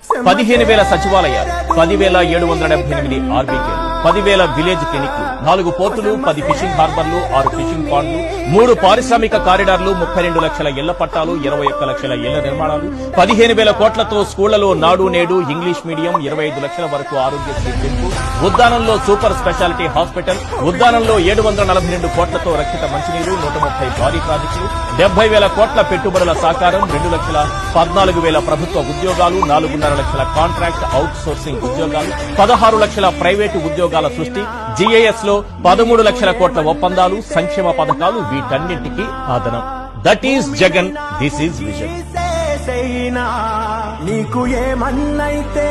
15,000 సచివాలయాలు, 10,778 ఆర్బీకేలు, 10,000 విలేజ్ క్లినిక్లు, 4 పోర్టులు, 10 ఫిషింగ్ హార్బర్లు, 6 ఫిషింగ్ పాండ్లు, 3 పారిశ్రామిక కారిడార్లు, 32 లక్షల ఇళ్ల పట్టాలు, 21 లక్షల ఇళ్ల నిర్మాణాలు, 15,000 కోట్లతో స్కూళ్లలో నాడు నేడు ఇంగ్లీష్ మీడియం, 25 లక్షల వరకు ఆరోగ్యశ్రీ పెంపు, ఉద్దానంలో సూపర్ స్పెషాలిటీ హాస్పిటల్, ఉద్దానంలో 742 కోట్లతో రక్షిత మంచినీరు, 130 భారీ ప్రాజెక్టులు, 70,000 కోట్ల పెట్టుబడుల సాకారం, 2,14,000 ప్రభుత్వ ఉద్యోగాలు, 4,5 లక్షల కాంట్రాక్ట్ అవుట్ సోర్సింగ్ ఉద్యోగాలు, 16 లక్షల ప్రైవేటు ఉద్యోగాల సృష్టి, జీఏఎస్ లో 13 లక్షల కోట్ల ఒప్పందాలు, సంక్షేమ పథకాలు, వీటన్నింటికీ ఆదనం. That is Jagan, this is vision. నీకు ఏమన్నైతే